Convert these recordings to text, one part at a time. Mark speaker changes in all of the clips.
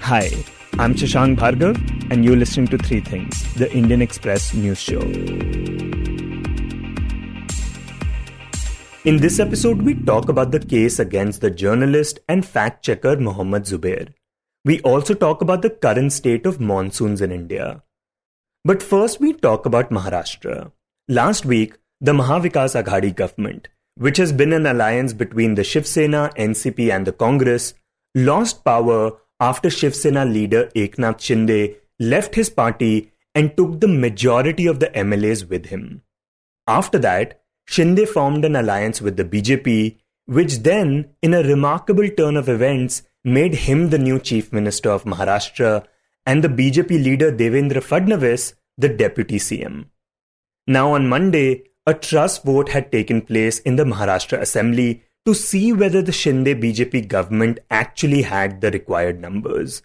Speaker 1: Hi, I'm Shashank Bhargava, and you're listening to Three Things, the Indian Express news show. In this episode, we talk about the case against the journalist and fact-checker Mohammed Zubair. We also talk about the current state of monsoons in India. But first, we talk about Maharashtra. Last week, the Maha Vikas Aghadi government, which has been an alliance between the Shiv Sena, NCP and the Congress, lost power after Shiv Sena leader Eknath Shinde left his party and took the majority of the MLAs with him. After that, Shinde formed an alliance with the BJP, which then, in a remarkable turn of events, made him the new Chief Minister of Maharashtra and the BJP leader Devendra Fadnavis the Deputy CM. Now on Monday, a trust vote had taken place in the Maharashtra Assembly to see whether the Shinde BJP government actually had the required numbers.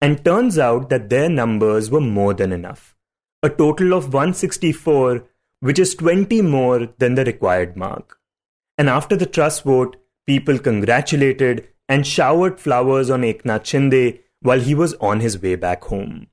Speaker 1: And turns out that their numbers were more than enough. A total of 164, which is 20 more than the required mark. And after the trust vote, people congratulated and showered flowers on Eknath Shinde while he was on his way back home.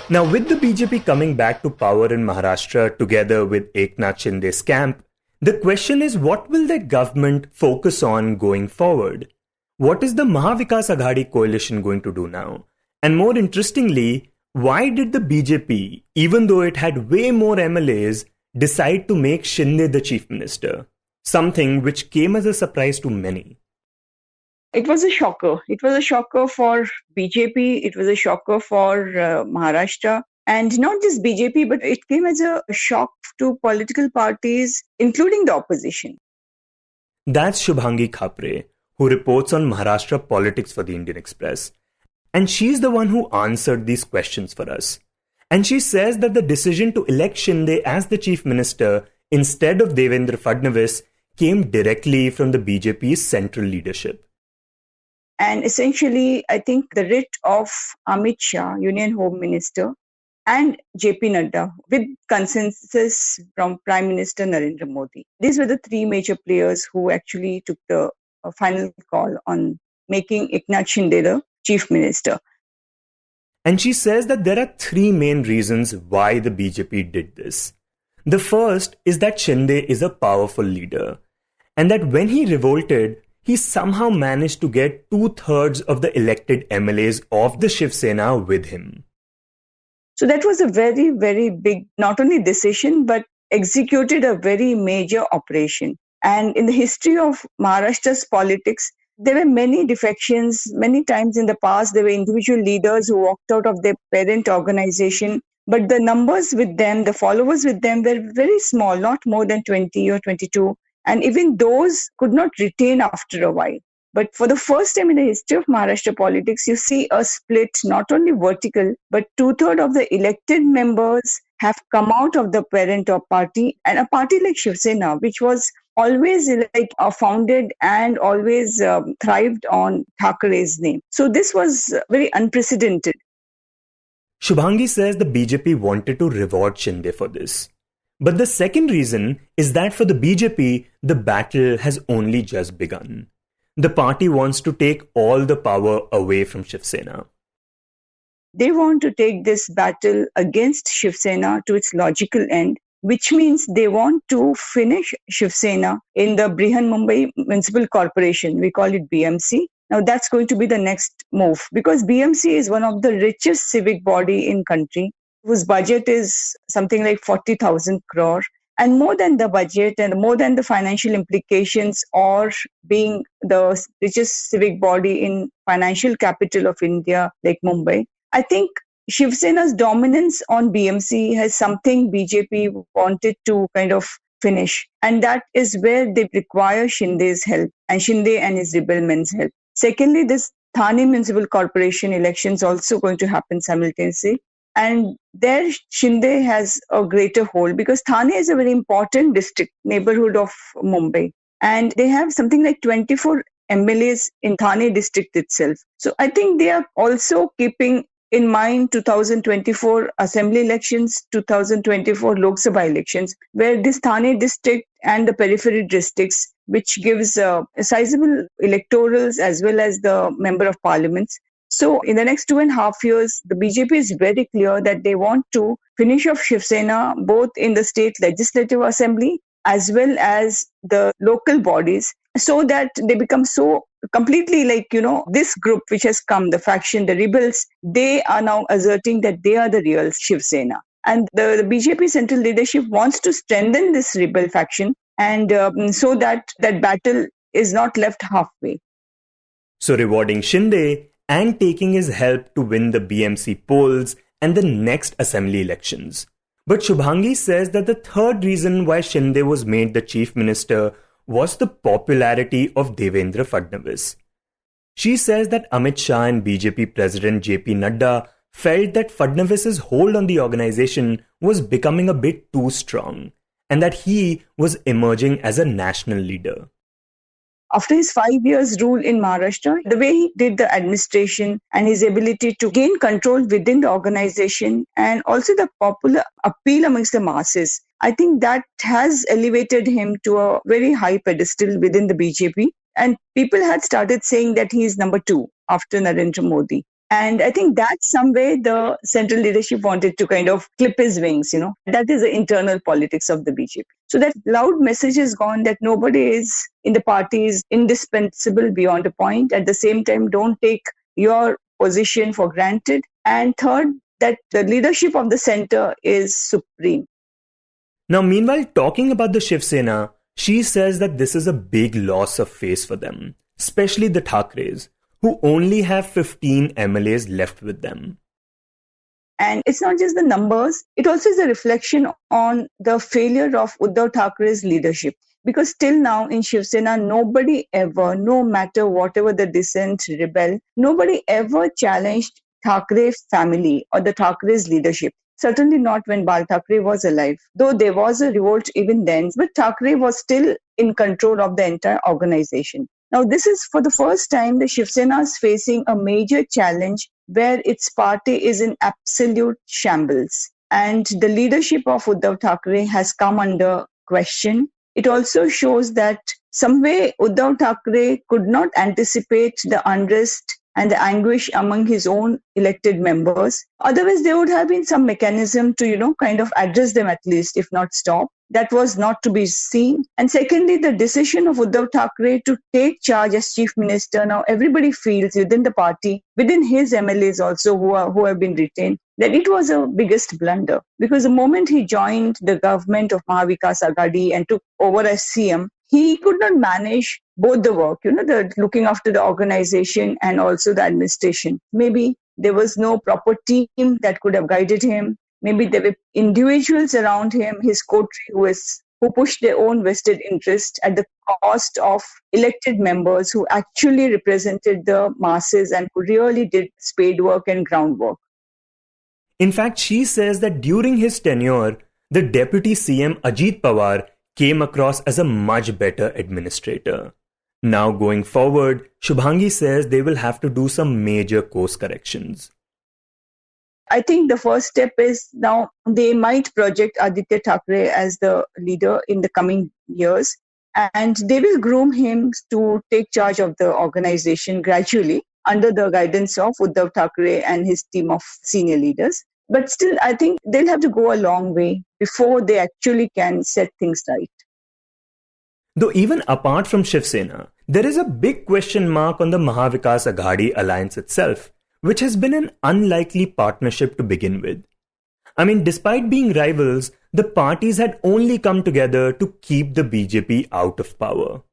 Speaker 1: Now, with the BJP coming back to power in Maharashtra together with Eknath Shinde's camp, the question is, what will their government focus on going forward? What is the Maha Vikas Aghadi coalition going to do now? And more interestingly, why did the BJP, even though it had way more MLAs, decide to make Shinde the chief minister? Something which came as a surprise to many.
Speaker 2: It was a shocker. It was a shocker for BJP. It was a shocker for Maharashtra. And not just BJP, but it came as a shock to political parties, including the opposition.
Speaker 1: That's Shubhangi Khapre, who reports on Maharashtra politics for the Indian Express. And she's the one who answered these questions for us. And she says that the decision to elect Shinde as the chief minister instead of Devendra Fadnavis came directly from the BJP's central leadership.
Speaker 2: And essentially, I think the writ of Amit Shah, Union Home Minister, and JP Nadda, with consensus from Prime Minister Narendra Modi. These were the three major players who actually took the final call on making Eknath Shinde the chief minister.
Speaker 1: And she says that there are three main reasons why the BJP did this. The first is that Shinde is a powerful leader, and that when he revolted, he somehow managed to get 2/3 of the elected MLAs of the Shiv Sena with him.
Speaker 2: So that was a very, very big, not only decision, but executed a very major operation. And in the history of Maharashtra's politics, there were many defections. Many times in the past, there were individual leaders who walked out of their parent organization. But the numbers with them, the followers with them were very small, not more than 20 or 22. And even those could not retain after a while. But for the first time in the history of Maharashtra politics, you see a split, not only vertical, but 2/3 of the elected members have come out of the parent or party. And a party like Shiv Sena, which was always founded and always thrived on Thackeray's name. So this was very unprecedented.
Speaker 1: Shubhangi says the BJP wanted to reward Shinde for this. But the second reason is that for the BJP, the battle has only just begun. The party wants to take all the power away from Shiv Sena.
Speaker 2: They want to take this battle against Shiv Sena to its logical end, which means they want to finish Shiv Sena in the Brihan Mumbai Municipal Corporation. We call it BMC. Now that's going to be the next move, because BMC is one of the richest civic body in country, whose budget is something like 40,000 crore. And more than the budget and more than the financial implications or being the richest civic body in financial capital of India like Mumbai, I think Shiv Sena's dominance on BMC has something BJP wanted to kind of finish. And that is where they require Shinde's help and Shinde and his rebellions' help. Secondly, this Thane Municipal Corporation elections also going to happen simultaneously. And there Shinde has a greater hold because Thane is a very important district, neighborhood of Mumbai. And they have something like 24 MLAs in Thane district itself. So I think they are also keeping in mind 2024 assembly elections, 2024 Lok Sabha elections, where this Thane district and the periphery districts, which gives sizable electorals as well as the member of parliaments. So in the next 2.5 years, the BJP is very clear that they want to finish off Shiv Sena both in the state legislative assembly as well as the local bodies, so that they become so completely this group which has come, the faction, the rebels, they are now asserting that they are the real Shiv Sena. And the BJP central leadership wants to strengthen this rebel faction, and so that that battle is not left halfway.
Speaker 1: So rewarding Shinde and taking his help to win the BMC polls and the next assembly elections. But Shubhangi says that the third reason why Shinde was made the chief minister was the popularity of Devendra Fadnavis. She says that Amit Shah and BJP President JP Nadda felt that Fadnavis's hold on the organization was becoming a bit too strong and that he was emerging as a national leader.
Speaker 2: After his 5 years rule in Maharashtra, the way he did the administration and his ability to gain control within the organization and also the popular appeal amongst the masses, I think that has elevated him to a very high pedestal within the BJP. And people had started saying that he is number 2 after Narendra Modi. And I think that some way the central leadership wanted to kind of clip his wings, That is the internal politics of the BJP. So that loud message is gone that nobody is in the party is indispensable beyond a point. At the same time, don't take your position for granted. And third, that the leadership of the center is supreme.
Speaker 1: Now, meanwhile, talking about the Shiv Sena, she says that this is a big loss of face for them, especially the Thakres, who only have 15 MLAs left with them.
Speaker 2: And it's not just the numbers, it also is a reflection on the failure of Uddhav Thackeray's leadership. Because till now in Shiv Sena, nobody ever, no matter whatever the dissent, rebel, nobody ever challenged Thackeray family or the Thackeray's leadership. Certainly not when Bal Thackeray was alive. Though there was a revolt even then, but Thackeray was still in control of the entire organization. Now, this is for the first time the Shiv Sena is facing a major challenge where its party is in absolute shambles. And the leadership of Uddhav Thackeray has come under question. It also shows that some way Uddhav Thackeray could not anticipate the unrest and the anguish among his own elected members. Otherwise, there would have been some mechanism to, kind of address them at least, if not stop. That was not to be seen. And secondly, the decision of Uddhav Thackeray to take charge as chief minister, now everybody feels within the party, within his MLAs also who have been retained, that it was a biggest blunder. Because the moment he joined the government of Maha Vikas Aghadi and took over as CM, he could not manage both the work, the looking after the organization and also the administration. Maybe there was no proper team that could have guided him. Maybe there were individuals around him, his coterie, who pushed their own vested interest at the cost of elected members who actually represented the masses and who really did spade work and groundwork.
Speaker 1: In fact, she says that during his tenure, the Deputy CM Ajit Pawar came across as a much better administrator. Now going forward, Shubhangi says they will have to do some major course corrections.
Speaker 2: I think the first step is now they might project Aditya Thackeray as the leader in the coming years, and they will groom him to take charge of the organization gradually under the guidance of Uddhav Thackeray and his team of senior leaders. But still, I think they'll have to go a long way before they actually can set things right.
Speaker 1: Though even apart from Shiv Sena, there is a big question mark on the Maha Vikas Aghadi alliance itself, which has been an unlikely partnership to begin with. I mean, despite being rivals, the parties had only come together to keep the BJP out of power.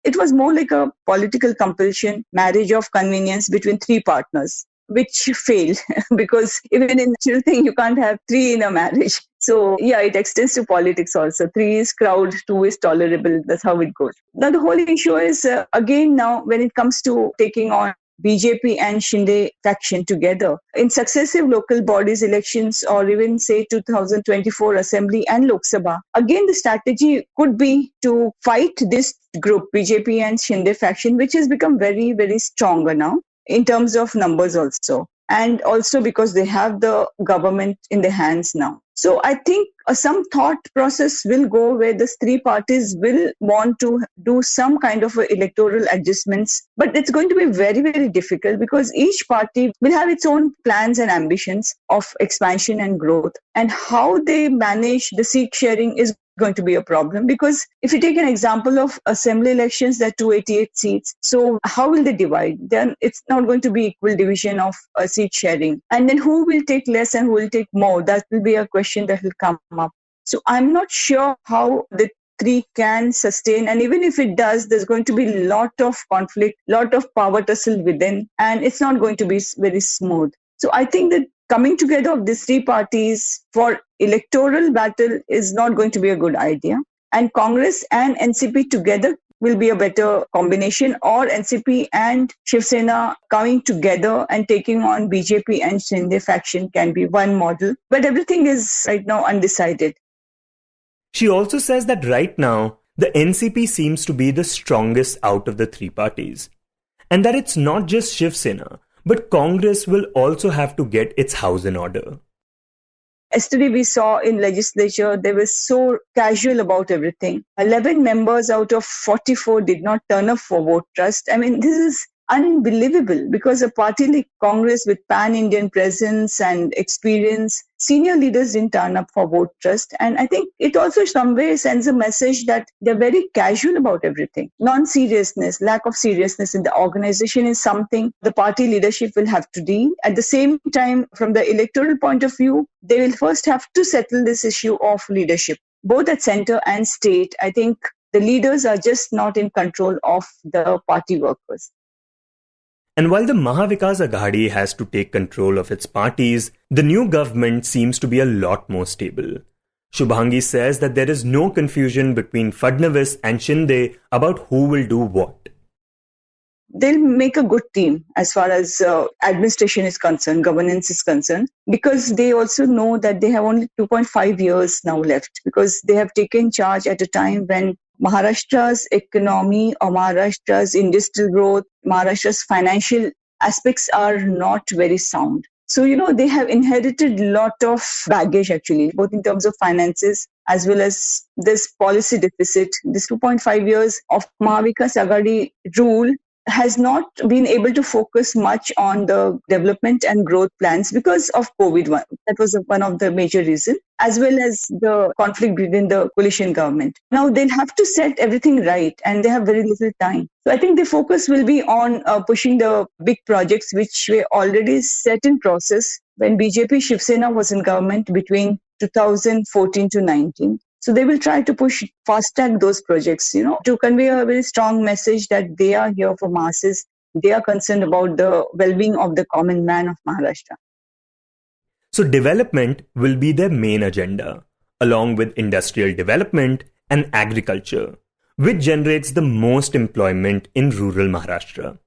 Speaker 2: It was more like a political compulsion, marriage of convenience between three partners, which failed because even in the natural thing, you can't have three in a marriage. So yeah, it extends to politics also. 3 is crowd, 2 is tolerable. That's how it goes. Now the whole issue is, again now, when it comes to taking on BJP and Shinde faction together in successive local bodies elections, or even say 2024 Assembly and Lok Sabha, again the strategy could be to fight this group, BJP and Shinde faction, which has become very, very stronger now in terms of numbers also. and also because they have the government in their hands now. So I think some thought process will go where the three parties will want to do some kind of electoral adjustments. But it's going to be very, very difficult because each party will have its own plans and ambitions of expansion and growth. And how they manage the seat sharing is going to be a problem, because if you take an example of assembly elections, there are 288 seats. So how will they divide? Then it's not going to be equal division of seat sharing. And then who will take less and who will take more? That will be a question that will come up. So I'm not sure how the three can sustain, and even if it does, there's going to be a lot of conflict, lot of power tussle within, and it's not going to be very smooth. So I think that coming together of these three parties for electoral battle is not going to be a good idea. And Congress and NCP together will be a better combination, or NCP and Shiv Sena coming together and taking on BJP and Shinde faction can be one model. But everything is right now undecided.
Speaker 1: She also says that right now, the NCP seems to be the strongest out of the three parties. And that it's not just Shiv Sena, but Congress will also have to get its house in order.
Speaker 2: Yesterday we saw in legislature, they were so casual about everything. 11 members out of 44 did not turn up for vote trust. I mean, this is unbelievable, because a party like Congress with pan-Indian presence and experience, senior leaders didn't turn up for vote trust. And I think it also some way sends a message that they're very casual about everything. Non-seriousness, lack of seriousness in the organization is something the party leadership will have to deal. At the same time, from the electoral point of view, they will first have to settle this issue of leadership, both at center and state. I think the leaders are just not in control of the party workers.
Speaker 1: And while the Maha Vikas Aghadi has to take control of its parties, the new government seems to be a lot more stable. Shubhangi says that there is no confusion between Fadnavis and Shinde about who will do what.
Speaker 2: They'll make a good team as far as administration is concerned, governance is concerned, because they also know that they have only 2.5 years now left, because they have taken charge at a time when Maharashtra's economy or Maharashtra's industrial growth, Maharashtra's financial aspects are not very sound. So, they have inherited a lot of baggage actually, both in terms of finances as well as this policy deficit. This 2.5 years of Maha Vikas Aghadi rule has not been able to focus much on the development and growth plans because of COVID. That was one of the major reasons, as well as the conflict within the coalition government. Now they'll have to set everything right, and they have very little time. So I think the focus will be on pushing the big projects which were already set in process when BJP-Shiv Sena was in government between 2014 to 19. So they will try to push fast-track those projects, to convey a very strong message that they are here for masses. They are concerned about the well-being of the common man of Maharashtra.
Speaker 1: So development will be their main agenda, along with industrial development and agriculture, which generates the most employment in rural Maharashtra.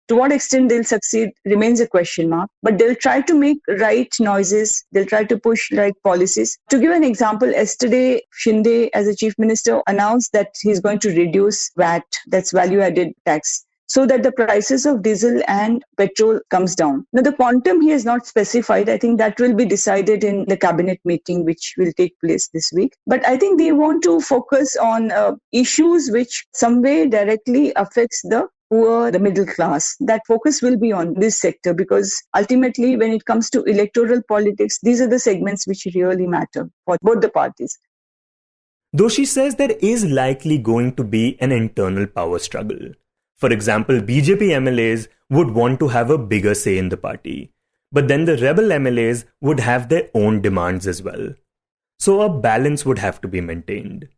Speaker 2: To what extent they'll succeed remains a question mark, but they'll try to make right noises. They'll try to push right policies. To give an example, yesterday, Shinde, as a chief minister, announced that he's going to reduce VAT, that's value-added tax, so that the prices of diesel and petrol comes down. Now, the quantum he has not specified. I think that will be decided in the cabinet meeting, which will take place this week. But I think they want to focus on issues which some way directly affects the poor, the middle class. That focus will be on this sector, because ultimately when it comes to electoral politics, these are the segments which really matter for both the parties.
Speaker 1: Though she says there is likely going to be an internal power struggle. For example, BJP MLAs would want to have a bigger say in the party, but then the rebel MLAs would have their own demands as well. So a balance would have to be maintained.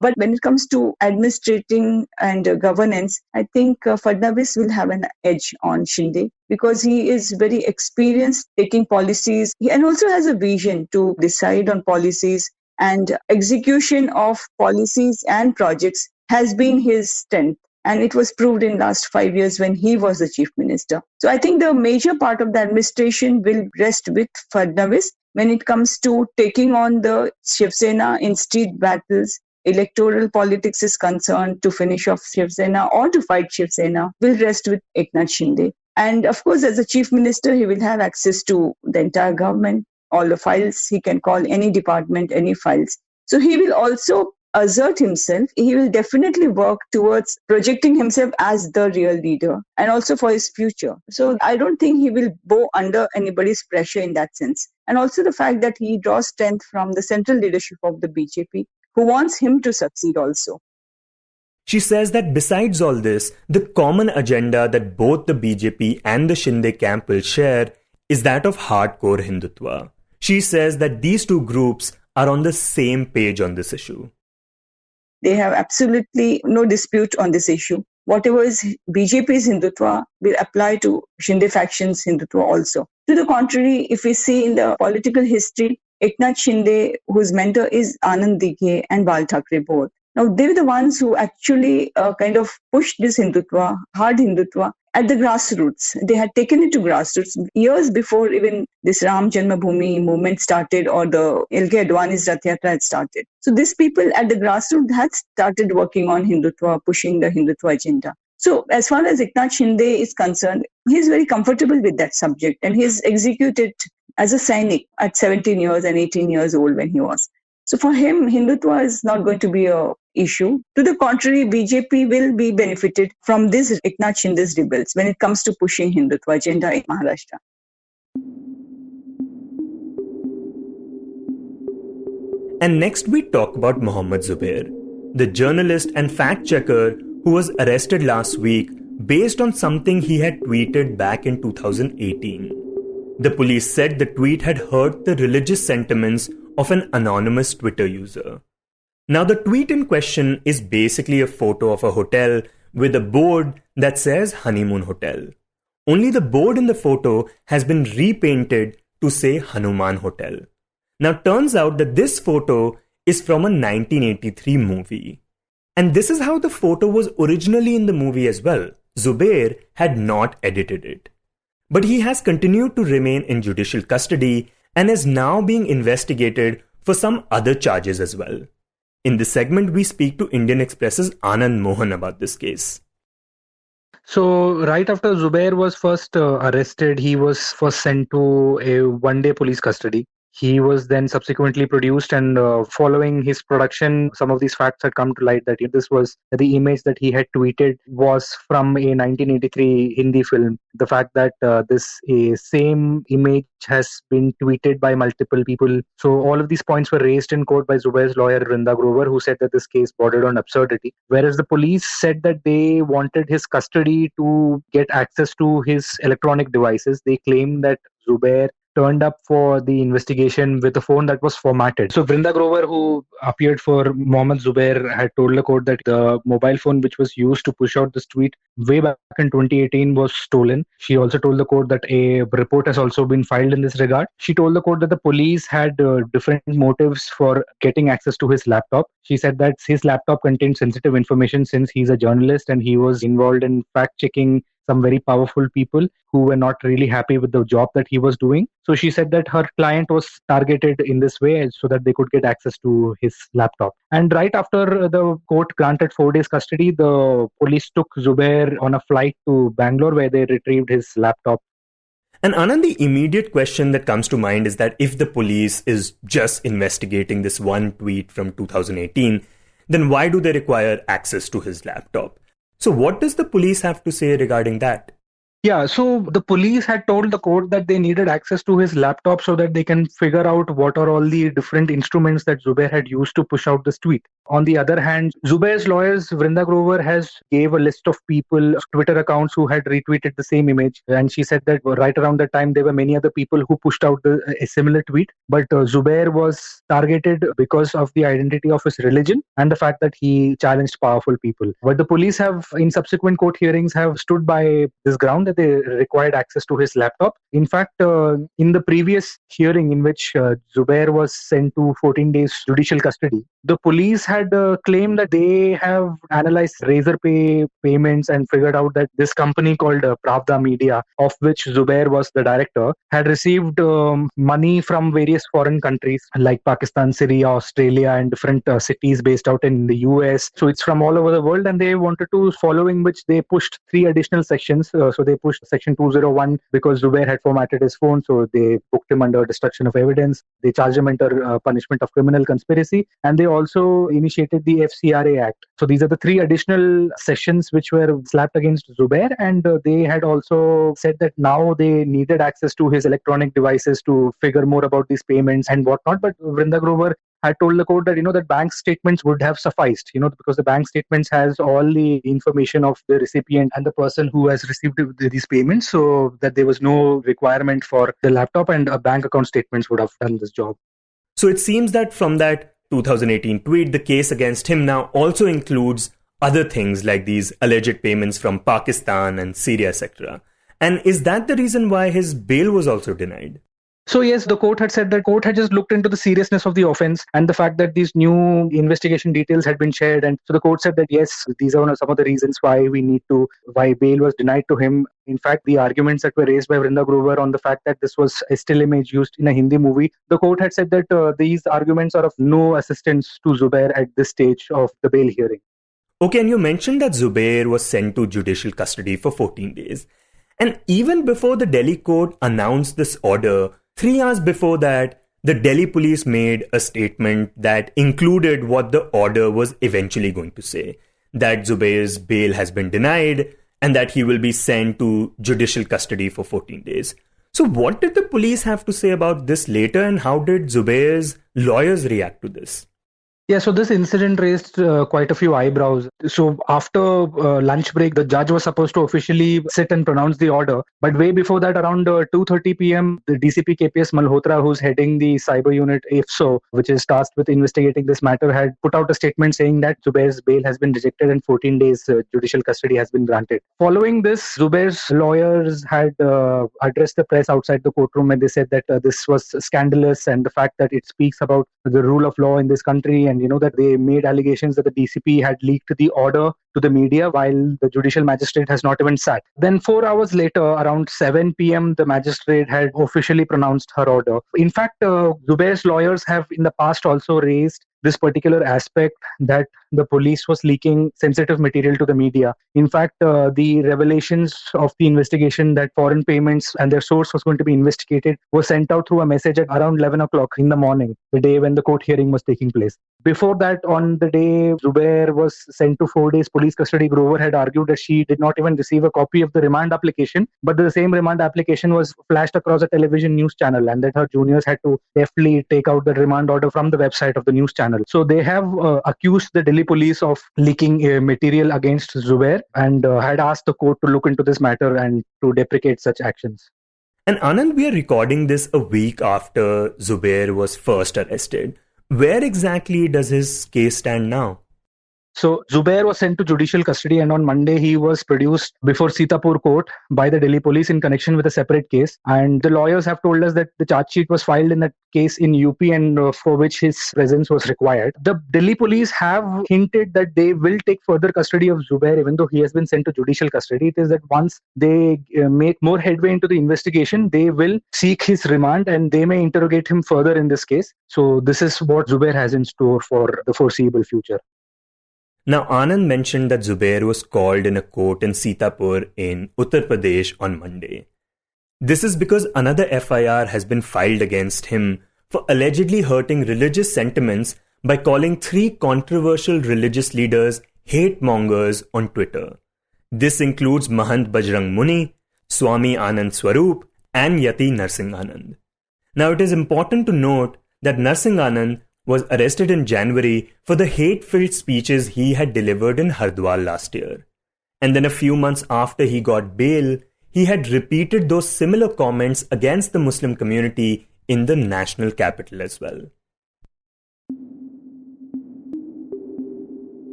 Speaker 2: But when it comes to administrating and governance, I think Fadnavis will have an edge on Shinde, because he is very experienced taking policies and also has a vision to decide on policies, and execution of policies and projects has been his strength. And it was proved in last 5 years when he was the chief minister. So I think the major part of the administration will rest with Fadnavis when it comes to taking on the Shiv Sena in street battles. Electoral politics is concerned, to finish off Shiv Sena or to fight Shiv Sena will rest with Eknath Shinde. And of course, as a chief minister, he will have access to the entire government, all the files. He can call any department, any files. So he will also assert himself. He will definitely work towards projecting himself as the real leader and also for his future. So I don't think he will bow under anybody's pressure in that sense. And also the fact that he draws strength from the central leadership of the BJP, who wants him to succeed also.
Speaker 1: She says that besides all this, the common agenda that both the BJP and the Shinde camp will share is that of hardcore Hindutva. She says that these two groups are on the same page on this issue.
Speaker 2: They have absolutely no dispute on this issue. Whatever is BJP's Hindutva will apply to Shinde faction's Hindutva also. To the contrary, if we see in the political history, Eknath Shinde, whose mentor is Anand Dighe and Bal Thackeray both. Now, they were the ones who actually kind of pushed this Hindutva, hard Hindutva, at the grassroots. They had taken it to grassroots years before even this Ram Janmabhoomi movement started or the L.K. Advani's Rath Yatra had started. So these people at the grassroots had started working on Hindutva, pushing the Hindutva agenda. So as far as Eknath Shinde is concerned, he is very comfortable with that subject and he is executed as a Sainik at 17 years and 18 years old when he was. So for him, Hindutva is not going to be an issue. To the contrary, BJP will be benefited from this Eknath Shinde's rebels when it comes to pushing Hindutva agenda in Maharashtra.
Speaker 1: And next we talk about Mohammed Zubair, the journalist and fact-checker who was arrested last week based on something he had tweeted back in 2018. The police said the tweet had hurt the religious sentiments of an anonymous Twitter user. Now the tweet in question is basically a photo of a hotel with a board that says Honeymoon Hotel. Only the board in the photo has been repainted to say Hanuman Hotel. Now turns out that this photo is from a 1983 movie. And this is how the photo was originally in the movie as well. Zubair had not edited it. But he has continued to remain in judicial custody and is now being investigated for some other charges as well. In this segment, we speak to Indian Express's Anand Mohan about this case.
Speaker 3: So, right after Zubair was first arrested, he was first sent to a one-day police custody. He was then subsequently produced, and following his production, some of these facts had come to light that this was the image that he had tweeted was from a 1983 Hindi film. The fact that this same image has been tweeted by multiple people. So all of these points were raised in court by Zubair's lawyer Vrinda Grover, who said that this case bordered on absurdity. Whereas the police said that they wanted his custody to get access to his electronic devices. They claimed that Zubair turned up for the investigation with a phone that was formatted. So Vrinda Grover, who appeared for Mohammed Zubair, had told the court that the mobile phone which was used to push out this tweet way back in 2018 was stolen. She also told the court that a report has also been filed in this regard. She told the court that the police had different motives for getting access to his laptop. She said that his laptop contained sensitive information since he's a journalist and he was involved in fact-checking some very powerful people who were not really happy with the job that he was doing. So she said that her client was targeted in this way so that they could get access to his laptop. And right after the court granted 4 days custody, the police took Zubair on a flight to Bangalore where they retrieved his laptop.
Speaker 1: And Anand, the immediate question that comes to mind is that if the police is just investigating this one tweet from 2018, then why do they require access to his laptop? So what does the police have to say regarding that?
Speaker 3: Yeah, so the police had told the court that they needed access to his laptop so that they can figure out what are all the different instruments that Zubair had used to push out this tweet. On the other hand, Zubair's lawyers, Vrinda Grover, has gave a list of people, Twitter accounts who had retweeted the same image. And she said that right around that time, there were many other people who pushed out a similar tweet. But Zubair was targeted because of the identity of his religion and the fact that he challenged powerful people. But the police have, in subsequent court hearings, have stood by this ground that they required access to his laptop. In fact, in the previous hearing in which Zubair was sent to 14 days judicial custody, the police had claimed that they have analyzed Razorpay payments and figured out that this company called Pravda Media, of which Zubair was the director, had received money from various foreign countries like Pakistan, Syria, Australia, and different cities based out in the US. So it's from all over the world, and they wanted to, following which they pushed 3 additional sections. So they push Section 201 because Zubair had formatted his phone. So they booked him under destruction of evidence. They charged him under punishment of criminal conspiracy. And they also initiated the FCRA Act. So these are the three additional sessions which were slapped against Zubair. And they had also said that now they needed access to his electronic devices to figure more about these payments and whatnot. But Vrinda Grover had told the court that, that bank statements would have sufficed, because the bank statements has all the information of the recipient and the person who has received these payments, so that there was no requirement for the laptop, and a bank account statements would have done this job.
Speaker 1: So it seems that from that 2018 tweet, the case against him now also includes other things like these alleged payments from Pakistan and Syria, etc. And is that the reason why his bail was also denied?
Speaker 3: So yes, the court had said that court had just looked into the seriousness of the offense and the fact that these new investigation details had been shared. And so the court said that yes, these are some of the reasons why bail was denied to him. In fact, the arguments that were raised by Vrinda Grover on the fact that this was a still image used in a Hindi movie, the court had said that these arguments are of no assistance to Zubair at this stage of the bail hearing.
Speaker 1: Okay, and you mentioned that Zubair was sent to judicial custody for 14 days. And even before the Delhi court announced this order, 3 hours before that, the Delhi police made a statement that included what the order was eventually going to say, that Zubair's bail has been denied and that he will be sent to judicial custody for 14 days. So what did the police have to say about this later, and how did Zubair's lawyers react to this?
Speaker 3: Yeah, so this incident raised quite a few eyebrows. So after lunch break, the judge was supposed to officially sit and pronounce the order. But way before that, around 2:30 p.m., the DCP KPS Malhotra, who's heading the cyber unit IFSO, which is tasked with investigating this matter, had put out a statement saying that Zubair's bail has been rejected and 14 days judicial custody has been granted. Following this, Zubair's lawyers had addressed the press outside the courtroom, and they said that this was scandalous, and the fact that it speaks about the rule of law in this country, and that they made allegations that the DCP had leaked the order to the media while the judicial magistrate has not even sat. Then 4 hours later, around 7 p.m., the magistrate had officially pronounced her order. In fact, Zubair's lawyers have in the past also raised this particular aspect that the police was leaking sensitive material to the media. In fact, the revelations of the investigation that foreign payments and their source was going to be investigated was sent out through a message at around 11 o'clock in the morning, the day when the court hearing was taking place. Before that, on the day Zubair was sent to 4 days police custody, Grover had argued that she did not even receive a copy of the remand application, but the same remand application was flashed across a television news channel, and that her juniors had to deftly take out the remand order from the website of the news channel. So they have accused the Delhi police of leaking material against Zubair, and had asked the court to look into this matter and to deprecate such actions.
Speaker 1: And Anand, we are recording this a week after Zubair was first arrested. Where exactly does his case stand now?
Speaker 3: So Zubair was sent to judicial custody, and on Monday he was produced before Sitapur court by the Delhi police in connection with a separate case. And the lawyers have told us that the charge sheet was filed in that case in UP, and for which his presence was required. The Delhi police have hinted that they will take further custody of Zubair even though he has been sent to judicial custody. It is that once they make more headway into the investigation, they will seek his remand and they may interrogate him further in this case. So this is what Zubair has in store for the foreseeable future.
Speaker 1: Now, Anand mentioned that Zubair was called in a court in Sitapur in Uttar Pradesh on Monday. This is because another FIR has been filed against him for allegedly hurting religious sentiments by calling 3 controversial religious leaders hate mongers on Twitter. This includes Mahant Bajrang Muni, Swami Anand Swarup, and Yati Narsingh Anand. Now, it is important to note that Narsingh Anand was arrested in January for the hate-filled speeches he had delivered in Hardwar last year. And then a few months after he got bail, he had repeated those similar comments against the Muslim community in the national capital as well.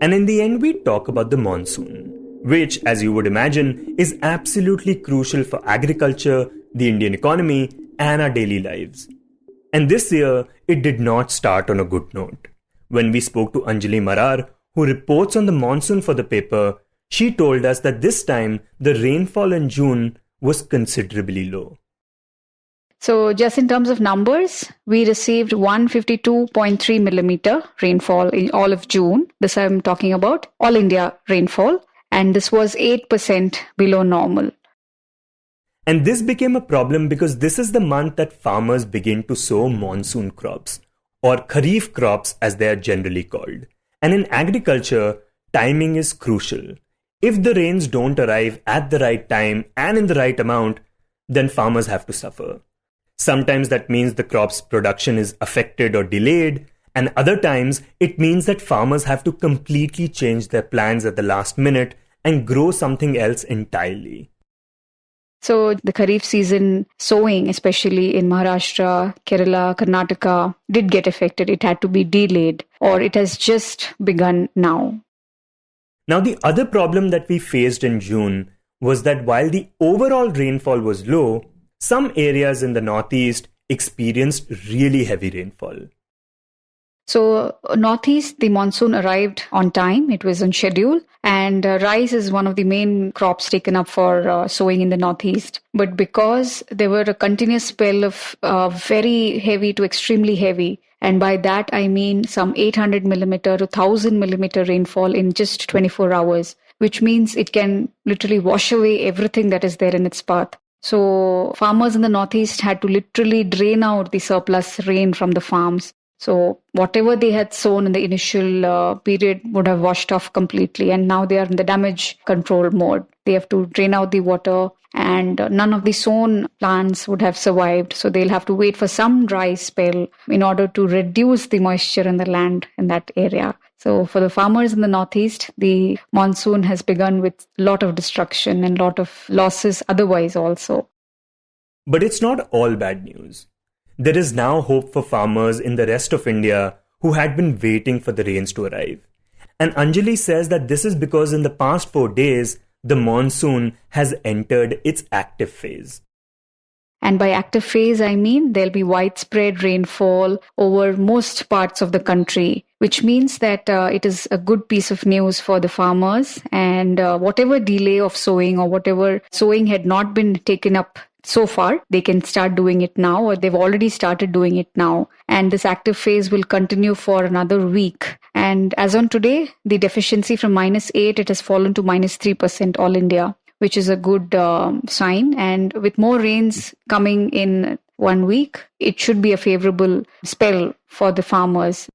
Speaker 1: And in the end, we talk about the monsoon, which, as you would imagine, is absolutely crucial for agriculture, the Indian economy, and our daily lives. And this year, it did not start on a good note. When we spoke to Anjali Marar, who reports on the monsoon for the paper, she told us that this time the rainfall in June was considerably low.
Speaker 4: So just in terms of numbers, we received 152.3 millimeter rainfall in all of June. This I'm talking about all India rainfall. and this was 8% below normal.
Speaker 1: And this became a problem because this is the month that farmers begin to sow monsoon crops, or kharif crops as they are generally called. And in agriculture, timing is crucial. If the rains don't arrive at the right time and in the right amount, then farmers have to suffer. Sometimes that means the crop's production is affected or delayed, and other times it means that farmers have to completely change their plans at the last minute and grow something else entirely.
Speaker 4: So the Kharif season sowing, especially in Maharashtra, Kerala, Karnataka, did get affected. It had to be delayed, or it has just begun now.
Speaker 1: Now, the other problem that we faced in June was that while the overall rainfall was low, some areas in the northeast experienced really heavy rainfall.
Speaker 4: So northeast, the monsoon arrived on time. It was on schedule. And rice is one of the main crops taken up for sowing in the northeast. But because there were a continuous spell of very heavy to extremely heavy, and by that I mean some 800 millimeter to 1000 millimeter rainfall in just 24 hours, which means it can literally wash away everything that is there in its path. So farmers in the northeast had to literally drain out the surplus rain from the farms. So whatever they had sown in the initial period would have washed off completely, and now they are in the damage control mode. They have to drain out the water, and none of the sown plants would have survived. So they'll have to wait for some dry spell in order to reduce the moisture in the land in that area. So for the farmers in the northeast, the monsoon has begun with a lot of destruction and a lot of losses otherwise also.
Speaker 1: But it's not all bad news. There is now hope for farmers in the rest of India who had been waiting for the rains to arrive. And Anjali says that this is because in the past 4 days, the monsoon has entered its active phase.
Speaker 4: And by active phase, I mean there'll be widespread rainfall over most parts of the country, which means that it is a good piece of news for the farmers. And whatever delay of sowing or whatever sowing had not been taken up so far, they can start doing it now, or they've already started doing it now. And this active phase will continue for another week. And as on today, the deficiency from -8, it has fallen to -3% all India, which is a good sign. And with more rains coming in 1 week, it should be a favorable spell for the farmers.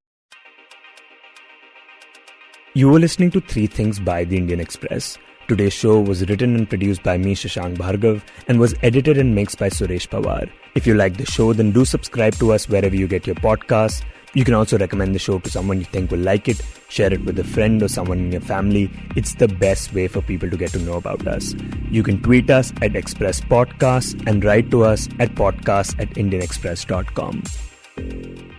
Speaker 1: You were listening to 3 Things by the Indian Express. Today's show was written and produced by me, Shashank Bhargava, and was edited and mixed by Suresh Pawar. If you like the show, then do subscribe to us wherever you get your podcasts. You can also recommend the show to someone you think will like it, share it with a friend or someone in your family. It's the best way for people to get to know about us. You can tweet us at Express Podcasts and write to us at podcasts@indianexpress.com.